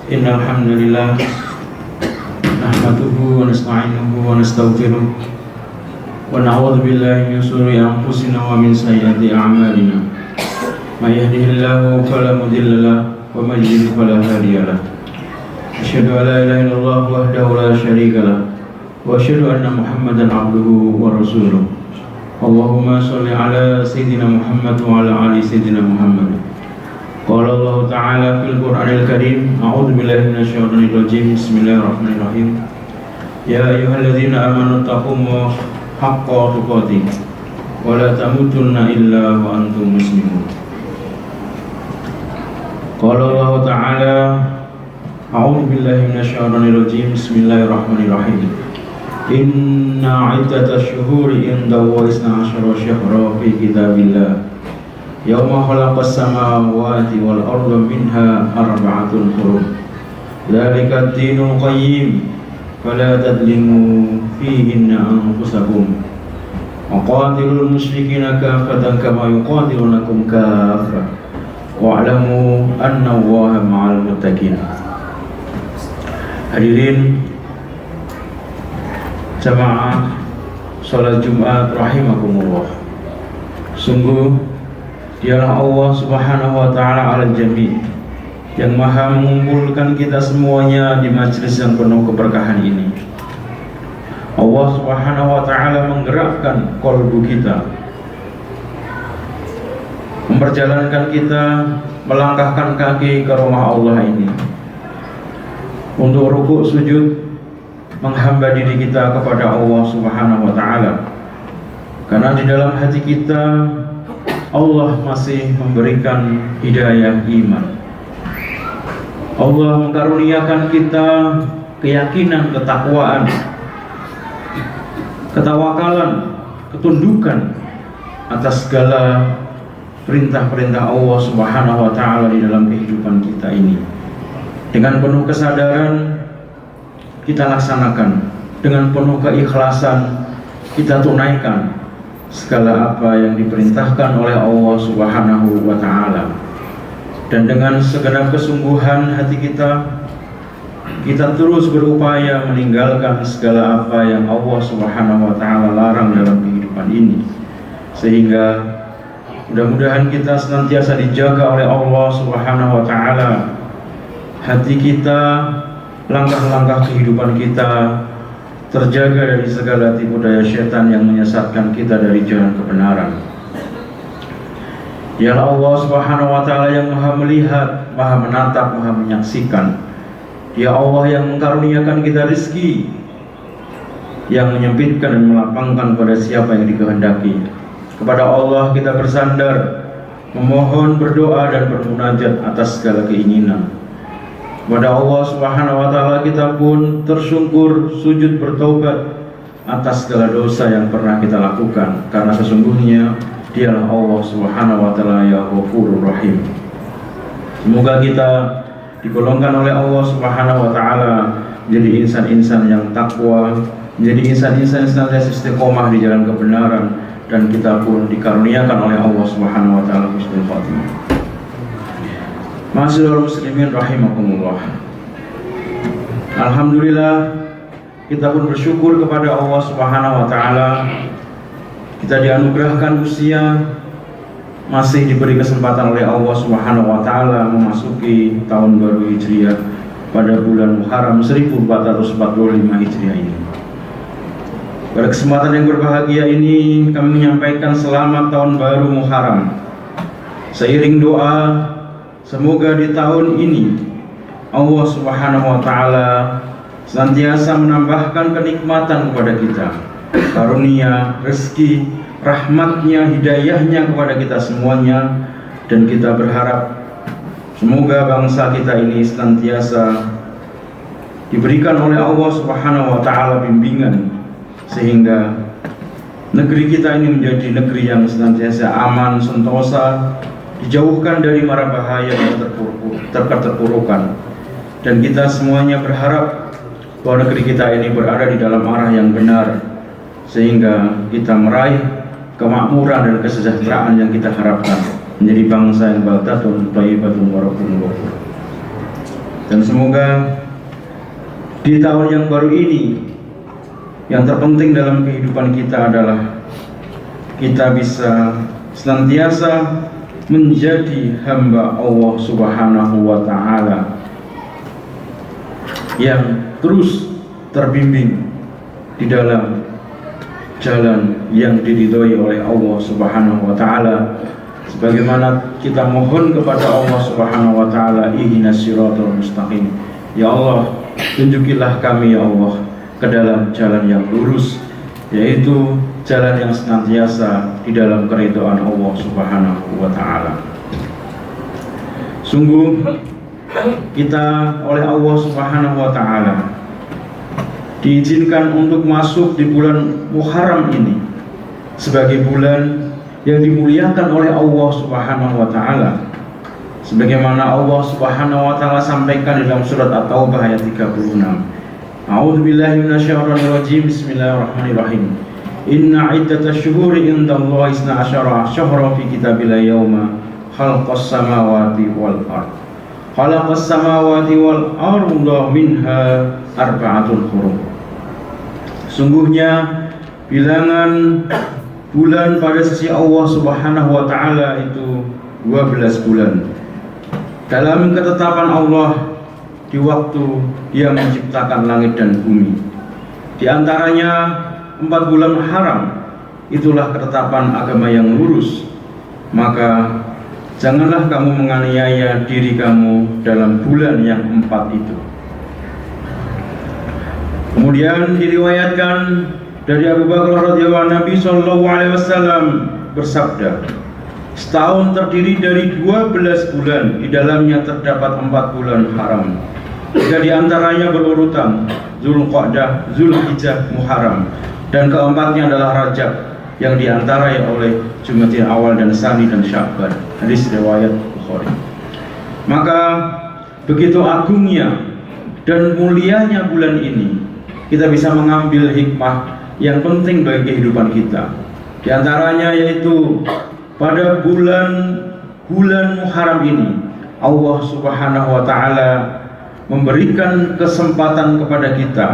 Innal hamdalillah nahmaduhu wa nasta'inuhu wa nastaghfiruh wa na'udzu billahi min shururi anfusina wa min sayyiati a'malina. May yahdihillahu fala mudilla lahu wa may yudlil fala hadiya lahu. Asyhadu an la ilaha illallah wahdahu la syarika lahu wa asyhadu anna Muhammadan 'abduhu wa rasuluh. Allahumma shalli ala sayyidina Muhammad wa ala ali sayyidina Muhammad. Qala Allah Ta'ala fil Qur'anil Karim, a'udzu billahi minasyaitonir rajim. Bismillahirrahmanirrahim. Ya ayyuhalladzina amanu taqullaha haqqa tuqatih wa la tamutunna illa wa antum muslimun. Qala Allah Ta'ala, a'udzu billahi minasyaitonir rajim. Bismillahirrahmanirrahim. Inna 'iddatash syuhuri indallahi 12 syahra fi kitabillah Yawma khalaqas samawati wal arda minha arba'atun hurum. Dzalika ad-dinul qayyim fala tadlimu fihinna anfusakum. Wa qatilul musyrikina kaffatan kama yuqatilunakum kaffah. Wa'lamu anna Allaha ma'al muttaqin. Hadirin jamaah salat Jumat rahimakumullah. Sungguh dialah Allah Subhanahu wa Ta'ala al-Jami yang maha mengumpulkan kita semuanya di majelis yang penuh keberkahan ini. Allah Subhanahu wa Ta'ala menggerakkan qalbu kita, memperjalankan kita melangkahkan kaki ke rumah Allah ini untuk rukuk sujud, menghamba diri kita kepada Allah Subhanahu wa Ta'ala. Karena di dalam hati kita Allah masih memberikan hidayah iman. Allah mengkaruniakan kita keyakinan, ketakwaan, ketawakalan, ketundukan atas segala perintah-perintah Allah Subhanahu wa Ta'ala di dalam kehidupan kita ini. Dengan penuh kesadaran kita laksanakan, dengan penuh keikhlasan kita tunaikan segala apa yang diperintahkan oleh Allah Subhanahu wa Ta'ala. Dan dengan segenap kesungguhan hati kita terus berupaya meninggalkan segala apa yang Allah Subhanahu wa Ta'ala larang dalam kehidupan ini, sehingga mudah-mudahan kita senantiasa dijaga oleh Allah Subhanahu wa Ta'ala. Hati kita, langkah-langkah kehidupan kita terjaga dari segala tipu daya syaitan yang menyesatkan kita dari jalan kebenaran. Dialah Allah Subhanahu wa Ta'ala yang maha melihat, maha menatap, maha menyaksikan. Dia Allah yang mengkaruniakan kita rezeki, yang menyempitkan dan melapangkan pada siapa yang dikehendaki. Kepada Allah kita bersandar, memohon, berdoa dan bermunajat atas segala keinginan. Kepada Allah Subhanahu wa Ta'ala kita pun tersungkur sujud bertaubat atas segala dosa yang pernah kita lakukan, karena sesungguhnya dialah Allah Subhanahu wa Ta'ala ya Ghafurur Rahim. Semoga kita digolongkan oleh Allah Subhanahu wa Ta'ala menjadi insan-insan yang takwa, menjadi insan-insan yang senantiasa istiqomah di jalan kebenaran, dan kita pun dikaruniakan oleh Allah Subhanahu wa Ta'ala husnul khatimah. Ma'asyiral muslimin rahimakumullah. Alhamdulillah, kita pun bersyukur kepada Allah Subhanahu wa Ta'ala. Kita dianugerahkan usia, masih diberi kesempatan oleh Allah Subhanahu wa Ta'ala memasuki tahun baru Hijriah pada bulan Muharram 1445 Hijriah ini. Pada kesempatan yang berbahagia ini kami menyampaikan selamat tahun baru Muharram. Seiring doa, semoga di tahun ini Allah Subhanahu wa Ta'ala senantiasa menambahkan kenikmatan kepada kita, karunia, rezeki, rahmatnya, hidayahnya kepada kita semuanya. Dan kita berharap semoga bangsa kita ini senantiasa diberikan oleh Allah Subhanahu wa Ta'ala bimbingan, sehingga negeri kita ini menjadi negeri yang senantiasa aman, sentosa, dijauhkan dari mara bahaya dan keterpurukan. Dan kita semuanya berharap bahwa negeri kita ini berada di dalam arah yang benar, sehingga kita meraih kemakmuran dan kesejahteraan yang kita harapkan, menjadi bangsa yang baldatun thayyibatun wa rabbun ghafur. Dan semoga di tahun yang baru ini, yang terpenting dalam kehidupan kita adalah kita bisa senantiasa menjadi hamba Allah Subhanahu wa Ta'ala yang terus terbimbing di dalam jalan yang diridhoi oleh Allah Subhanahu wa Ta'ala, sebagaimana kita mohon kepada Allah Subhanahu wa Ta'ala, ihdinas siratal mustaqim. Ya Allah, tunjukilah kami ya Allah ke dalam jalan yang lurus, yaitu jalan yang senantiasa di dalam keridhaan Allah Subhanahu wa Ta'ala. Sungguh kita oleh Allah Subhanahu wa Ta'ala diizinkan untuk masuk di bulan Muharram ini sebagai bulan yang dimuliakan oleh Allah Subhanahu wa Ta'ala, sebagaimana Allah Subhanahu wa Ta'ala sampaikan dalam surat At-Taubah ayat 36. A'udzubillahi minasyaitonir rajim. Bismillahirrahmanirrahim. Inna iddatash syuhuri indallahi 12 syahra fi kitabillah yauma khalaqas samawati wal ard. Khalaqas samawati wal arda minha arba'atun hurum. Sungguhnya bilangan bulan pada sisi Allah Subhanahu wa Ta'ala itu 12 bulan dalam ketetapan Allah di waktu Dia menciptakan langit dan bumi. Di antaranya 4 bulan haram, itulah ketetapan agama yang lurus. Maka janganlah kamu menganiaya diri kamu dalam bulan yang 4 itu. Kemudian diriwayatkan dari Abu Bakar radhiyallahu anhu, Nabi sallallahu alaihi wasallam bersabda, setahun terdiri dari 12 bulan, di dalamnya terdapat 4 bulan haram. 3 di antaranya berurutan, Zulqa'dah, Zulhijjah, Muharram, dan keempatnya adalah Rajab yang diantarai oleh Jumadil Awal dan Tsani dan Sya'ban. Hadis riwayat Bukhari. Maka begitu agungnya dan mulianya bulan ini, kita bisa mengambil hikmah yang penting bagi kehidupan kita. Di antaranya yaitu pada bulan Muharram ini Allah Subhanahu wa Ta'ala memberikan kesempatan kepada kita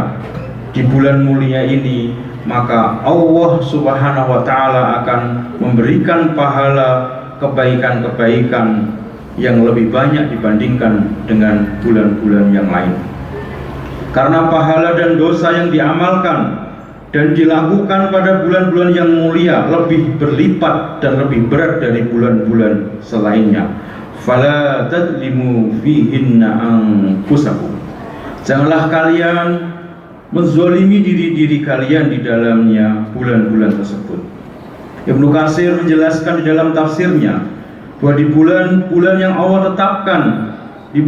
di bulan mulia ini, maka Allah Subhanahu wa Ta'ala akan memberikan pahala kebaikan-kebaikan yang lebih banyak dibandingkan dengan bulan-bulan yang lain. Karena pahala dan dosa yang diamalkan dan dilakukan pada bulan-bulan yang mulia lebih berlipat dan lebih berat dari bulan-bulan selainnya. Fala tadlimu fihinna anfusakum. Janganlah kalian menzalimi diri-diri kalian di dalamnya bulan-bulan tersebut. Ibnu Katsir menjelaskan di dalam tafsirnya bahwa di bulan-bulan yang Allah tetapkan, di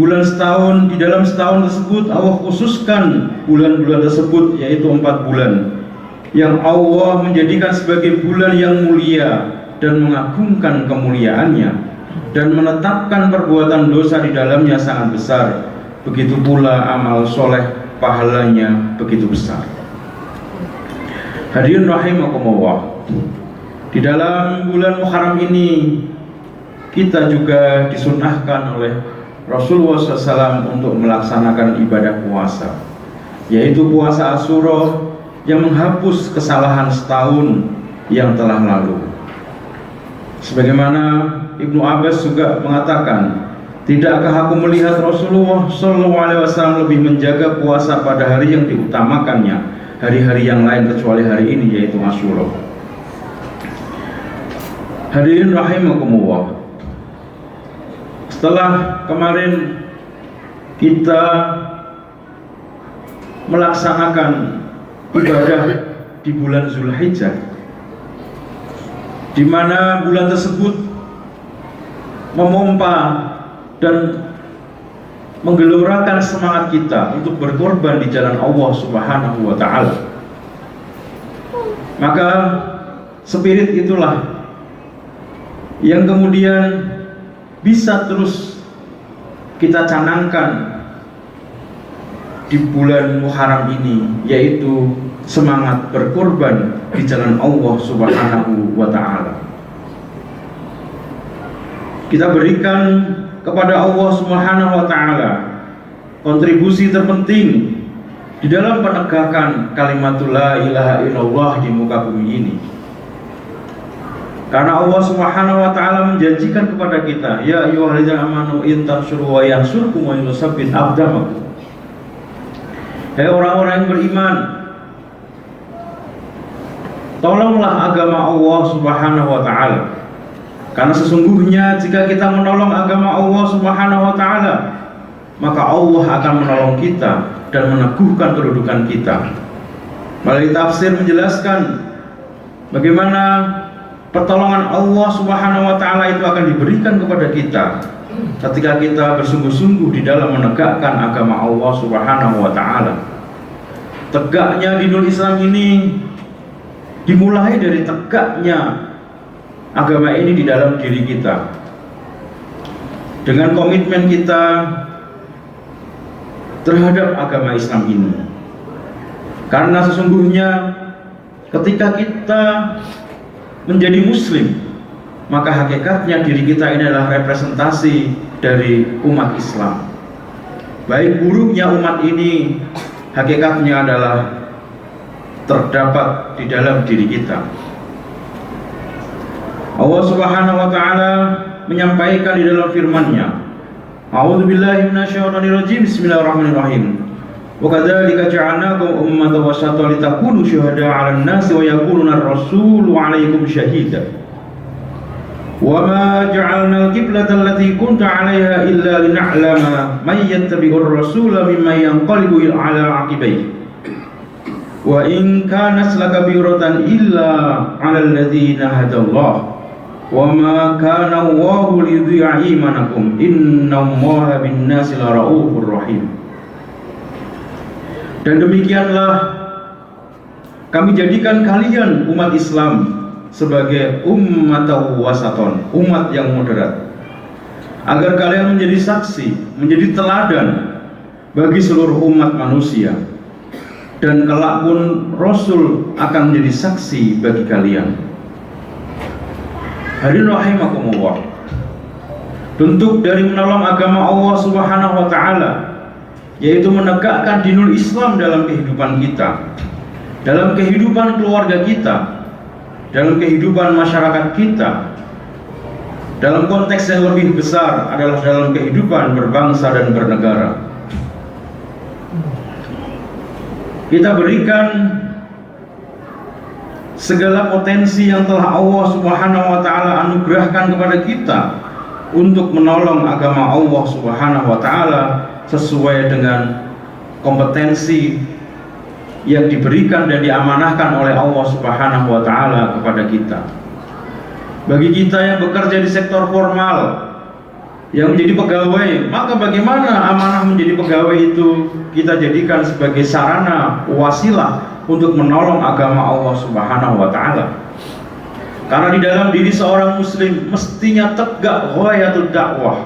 dalam setahun tersebut Allah khususkan bulan-bulan tersebut, yaitu 4 bulan yang Allah menjadikan sebagai bulan yang mulia dan mengagungkan kemuliaannya, dan menetapkan perbuatan dosa di dalamnya sangat besar. Begitu pula amal soleh pahalanya begitu besar. Hadirin rahimakumullah, di dalam bulan Muharram ini kita juga disunnahkan oleh Rasulullah SAW untuk melaksanakan ibadah puasa, yaitu puasa Asyura yang menghapus kesalahan setahun yang telah lalu. Sebagaimana Ibnu Abbas juga mengatakan, tidakkah aku melihat Rasulullah SAW lebih menjaga puasa pada hari yang diutamakannya hari-hari yang lain kecuali hari ini, yaitu Asyura. Hadirin rahimakumullah, setelah kemarin kita melaksanakan ibadah di bulan Zulhijjah, di mana bulan tersebut memompa dan menggelorakan semangat kita untuk berkorban di jalan Allah Subhanahu wa Ta'ala, maka spirit itulah yang kemudian bisa terus kita canangkan di bulan Muharram ini, yaitu semangat berkorban di jalan Allah Subhanahu wa Ta'ala. Kita berikan kepada Allah Subhanahu wa Ta'ala kontribusi terpenting di dalam penegakan kalimatul la ilaha illallah di muka bumi ini. Karena Allah Subhanahu wa taala menjanjikan kepada kita, ya ayyuhalladzina amanu in tansyuru wa yansurkum wa yusabbit aqdamakum. Hai orang-orang yang beriman, tolonglah agama Allah Subhanahu wa taala. Karena sesungguhnya jika kita menolong agama Allah Subhanahu wa taala, maka Allah akan menolong kita dan meneguhkan kedudukan kita. Melalui tafsir menjelaskan bagaimana pertolongan Allah Subhanahu wa taala itu akan diberikan kepada kita ketika kita bersungguh-sungguh di dalam menegakkan agama Allah Subhanahu wa taala. Tegaknya dinul Islam ini dimulai dari tegaknya agama ini di dalam diri kita. Dengan komitmen kita terhadap agama Islam ini. Karena sesungguhnya ketika kita menjadi muslim, maka hakikatnya diri kita ini adalah representasi dari umat Islam. Baik buruknya umat ini hakikatnya adalah terdapat di dalam diri kita. Allah Subhanahu wa taala menyampaikan di dalam firman-Nya, A'udzubillahi minasyaitonirrajim, bismillahirrahmanirrahim. Wa kadzalika ja'alnakum ummatan wasatan litakunu syuhada'a 'alan nasi wa yakuna ar-rasulu 'alaikum syahida. Wa ma ja'alna al-qiblata allati kunta 'alaiha illa lina'lama man yattabi'ur rasula mimman yanqalibu 'ala 'aqibayhi. Wa in kanat lakabiratan illa 'alal ladzina hadallahu. Wa ma kana Allahu liyudhi'a imanakum innallaha bin-nasi laraufur rahim. Dan demikianlah kami jadikan kalian umat Islam sebagai ummatan wasaton, umat yang moderat, agar kalian menjadi saksi, menjadi teladan bagi seluruh umat manusia, dan kelak pun Rasul akan menjadi saksi bagi kalian. Hadirin rahimakumullah, bentuk dari menolong agama Allah Subhanahu wa taala yaitu menegakkan dinul Islam dalam kehidupan kita, dalam kehidupan keluarga kita, dalam kehidupan masyarakat kita. Dalam konteks yang lebih besar adalah dalam kehidupan berbangsa dan bernegara. Kita berikan segala potensi yang telah Allah Subhanahu wa taala anugerahkan kepada kita untuk menolong agama Allah Subhanahu wa taala sesuai dengan kompetensi yang diberikan dan diamanahkan oleh Allah Subhanahu wa taala kepada kita. Bagi kita yang bekerja di sektor formal, yang menjadi pegawai, maka bagaimana amanah menjadi pegawai itu kita jadikan sebagai sarana wasilah untuk menolong agama Allah Subhanahu wa taala. Karena di dalam diri seorang muslim mestinya tegak ghayatul dakwah,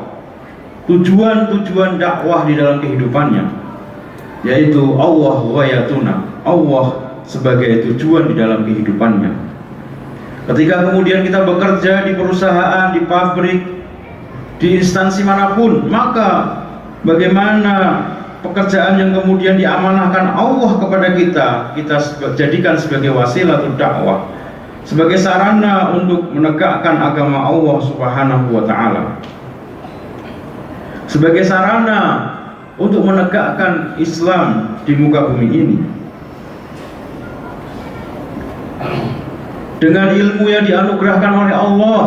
tujuan-tujuan dakwah di dalam kehidupannya, yaitu Allah ghayatuna, Allah sebagai tujuan di dalam kehidupannya. Ketika kemudian kita bekerja di perusahaan, di pabrik, di instansi manapun, maka bagaimana pekerjaan yang kemudian diamanahkan Allah kepada kita, kita jadikan sebagai wasilah untuk dakwah, sebagai sarana untuk menegakkan agama Allah Subhanahu wa taala, sebagai sarana untuk menegakkan Islam di muka bumi ini. Dengan ilmu yang dianugerahkan oleh Allah,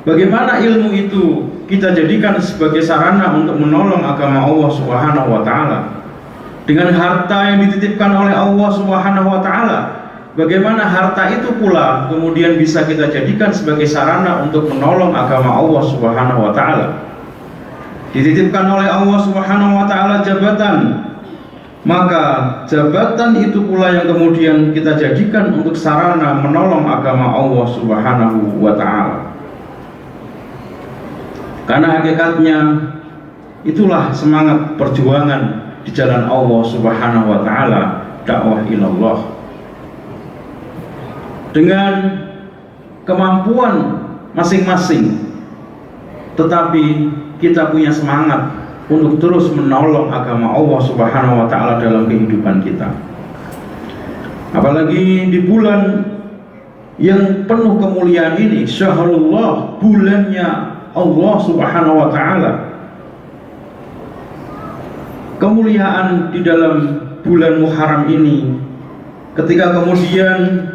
bagaimana ilmu itu kita jadikan sebagai sarana untuk menolong agama Allah Subhanahu wa taala. Dengan harta yang dititipkan oleh Allah Subhanahu wa taala, bagaimana harta itu pula kemudian bisa kita jadikan sebagai sarana untuk menolong agama Allah Subhanahu wa taala. Dititipkan oleh Allah Subhanahu wa taala jabatan, maka jabatan itu pula yang kemudian kita jadikan untuk sarana menolong agama Allah Subhanahu wa taala. Karena hakikatnya itulah semangat perjuangan di jalan Allah Subhanahu wa taala, dakwah ilallah. Dengan kemampuan masing-masing, tetapi kita punya semangat untuk terus menolong agama Allah Subhanahu wa taala dalam kehidupan kita. Apalagi di bulan yang penuh kemuliaan ini, syahrullah, bulannya Allah Subhanahu wa taala. Kemuliaan di dalam bulan Muharram ini, ketika kemudian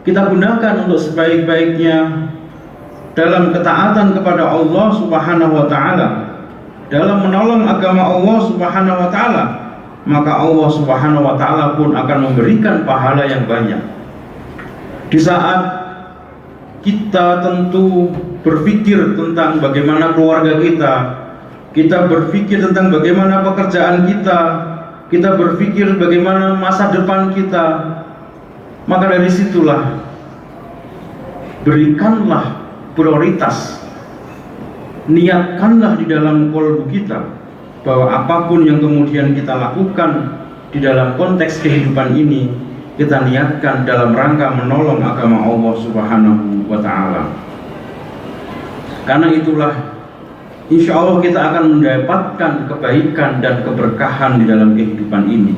kita gunakan untuk sebaik-baiknya dalam ketaatan kepada Allah Subhanahu wa taala, dalam menolong agama Allah Subhanahu wa taala, maka Allah Subhanahu wa taala pun akan memberikan pahala yang banyak. Di saat kita tentu berpikir tentang bagaimana keluarga kita berpikir tentang bagaimana pekerjaan kita berpikir bagaimana masa depan kita, maka dari situlah berikanlah prioritas, niatkanlah di dalam kolbu kita bahwa apapun yang kemudian kita lakukan di dalam konteks kehidupan ini, kita niatkan dalam rangka menolong agama Allah Subhanahu wa taala. Karena itulah insya Allah kita akan mendapatkan kebaikan dan keberkahan di dalam kehidupan ini.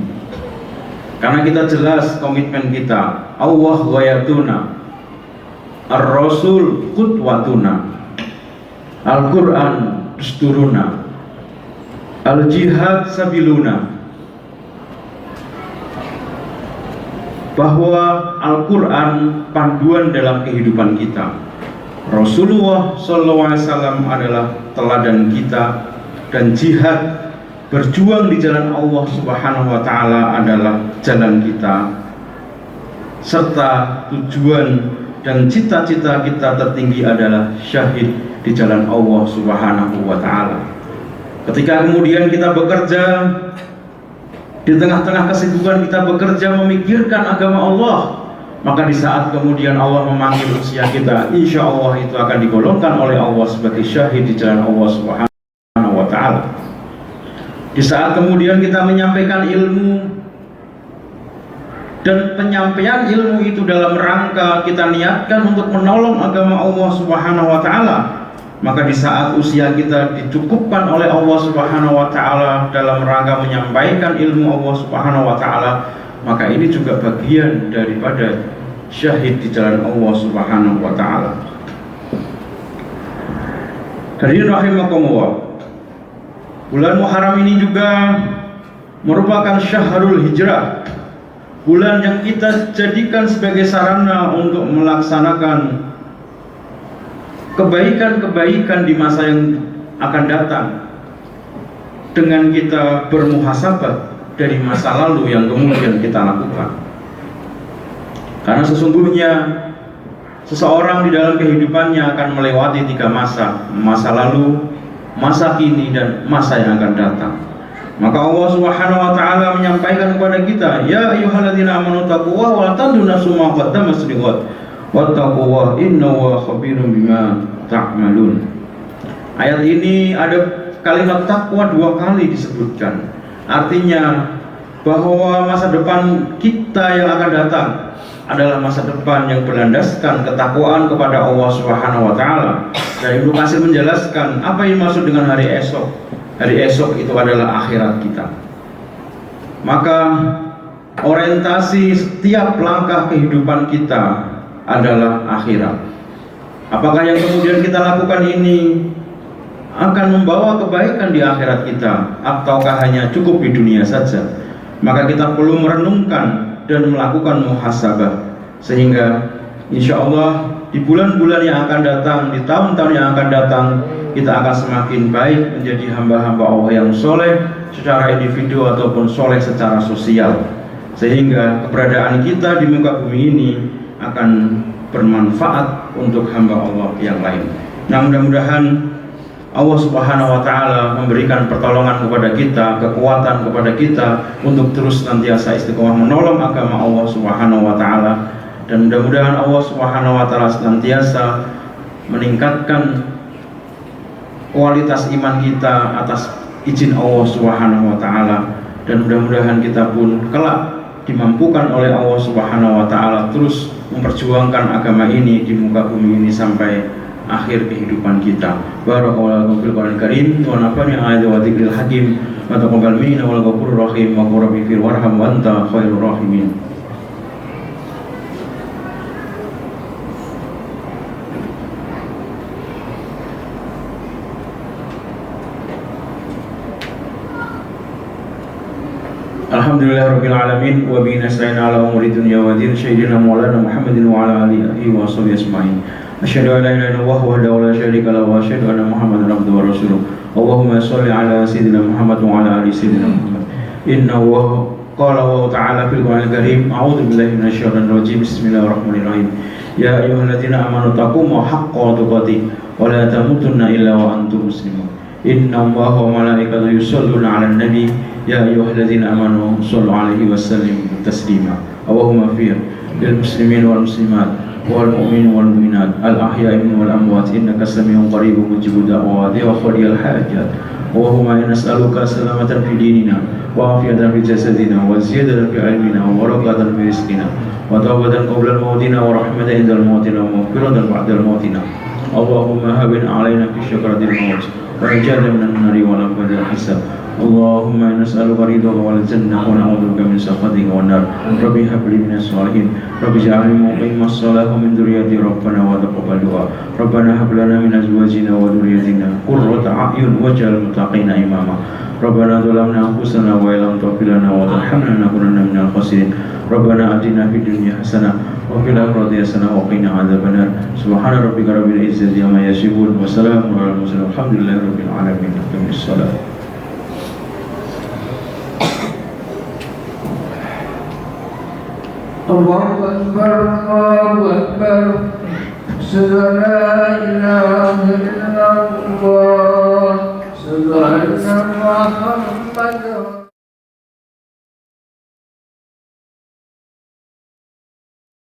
Karena kita jelas komitmen kita, Allah ghayatuna, Ar-Rasul qudwatuna, Al-Quran dusturuna, Al-Jihad sabiluna. Bahwa Al-Quran panduan dalam kehidupan kita, Rasulullah SAW adalah teladan kita, dan jihad, berjuang di jalan Allah Subhanahu wa taala adalah jalan kita, serta tujuan dan cita-cita kita tertinggi adalah syahid di jalan Allah Subhanahu wa taala. Ketika kemudian kita bekerja, di tengah-tengah kesibukan kita bekerja memikirkan agama Allah, maka di saat kemudian Allah memanggil usia kita, insya Allah itu akan digolongkan oleh Allah sebagai syahid di jalan Allah Subhanahu wa taala. Di saat kemudian kita menyampaikan ilmu, dan penyampaian ilmu itu dalam rangka kita niatkan untuk menolong agama Allah Subhanahu wa taala, maka di saat usia kita dicukupkan oleh Allah Subhanahu wa taala dalam rangka menyampaikan ilmu Allah Subhanahu wa taala, maka ini juga bagian daripada syahid di jalan Allah Subhanahu wa taala. Hadirin rahimakumullah, bulan Muharram ini juga merupakan syahrul hijrah, bulan yang kita jadikan sebagai sarana untuk melaksanakan kebaikan-kebaikan di masa yang akan datang, dengan kita bermuhasabah dari masa lalu yang kemudian kita lakukan. Karena sesungguhnya seseorang di dalam kehidupannya akan melewati 3 masa: masa lalu, masa kini, dan masa yang akan datang. Maka Allah Subhanahu wa taala menyampaikan kepada kita, ya ayyuhalladzina amanu taqullaha wa la tanzur nafsum ma qaddamat lighad wattaqullaha innallaha khabirum bima ta'malun. Ayat ini ada kalimat takwa 2 kali disebutkan. Artinya bahwa masa depan kita yang akan datang adalah masa depan yang berlandaskan ketakwaan kepada Allah Subhanahu wa taala. Dan Ibnu Katsir menjelaskan apa yang maksud dengan hari esok. Hari esok itu adalah akhirat kita. Maka orientasi setiap langkah kehidupan kita adalah akhirat. Apakah yang kemudian kita lakukan ini akan membawa kebaikan di akhirat kita, ataukah hanya cukup di dunia saja? Maka kita perlu merenungkan dan melakukan muhasabah, sehingga insya Allah di bulan-bulan yang akan datang, di tahun-tahun yang akan datang, kita akan semakin baik menjadi hamba-hamba Allah yang soleh secara individu ataupun soleh secara sosial, sehingga keberadaan kita di muka bumi ini akan bermanfaat untuk hamba Allah yang lain. Nah, mudah-mudahan Allah Subhanahu wa taala memberikan pertolongan kepada kita, kekuatan kepada kita untuk terus senantiasa istiqomah menolong agama Allah Subhanahu wa taala, dan mudah-mudahan Allah Subhanahu wa taala senantiasa meningkatkan kualitas iman kita atas izin Allah Subhanahu wa taala, dan mudah-mudahan kita pun kelak dimampukan oleh Allah Subhanahu wa taala terus memperjuangkan agama ini di muka bumi ini sampai akhir kehidupan kita. Barakallahu fil Qur'anil Karim wa nafa'ani ayati wa dzikril hakim wa taqabbal minna wal ghafurur rahim wa qur rabbi fir warham wa anta khairur rahimin. Alhamdulillahirabbil alamin wa bihi nasta'in ala umuri dunya wa din sayyidina maulana Muhammadin wa ala alihi wa sahbihi ajma'in. Asyhadu an la ilaha illallah wahdahu la syarika lahu wa asyhadu anna Muhammadan abduhu wa rasuluh. Allahumma shalli ala sayyidina Muhammad wa ala ali sayyidina Muhammad. Inna wa qala wa ta'ala fil Qur'anil Karim a'udzu billahi minasyaitonir rajim. Bismillahirrahmanirrahim. Ya ayyuhalladzina amanu taqumu haqqa tuqatih wa la tamutunna illa wa antum muslimun. Inna Allaha wa malaikatahu yusholluna 'alan nabi ya ayyuhalladzina amanu shallu 'alaihi wa sallimu taslima. Allahumma ighfir lil muslimin wal muslimat wal mu'minin wal mu'minat al ahya'i wal amwat innaka samii'un qariibun mujibud da'wati wa qadiyal hajat. Allahumma inna nas'aluka salamatan fi dinina wa afiyatan fi jasadina wa ziyadatan fi ilmina wa barakatan fi rizqina wa tawbatan qabla al-mautina wa rahmatan indal mautina wa maghfiratan ba'da al-mautina. Allahumma hawwin 'alaina fi syakaratil maut wa najjalna minan nari wa la fadil hisab. Allahumma nas'aluka ridhaka wal jannah wa na'udzubika min sakhatika wan nar. Rabbi hab li minas shalihin. Rabbi ij'alni muqimas shalah wa min dzurriyyati rabbana wa taqabbal du'a. Rabbana hab lana min azwajina wa dhurriyyatina qurrata a'yun waj'al muttaqina imama. Rabbana zalamna anfusana wa illam taghfir lana wa tarhamna lanakunanna minal khasirin. Rabbana atina fid dunya hasanah wa fil akhirati hasanah wa qina adzabannar. Subhana rabbika rabbil izzati amma yasifun wa salamun alal mursalin walhamdulillahi rabbil alamin. Aqimis shalah. Allahu Akbar, Allahu Akbar. Asyhadu an la ilaha illallah. Asyhadu anna Muhammadan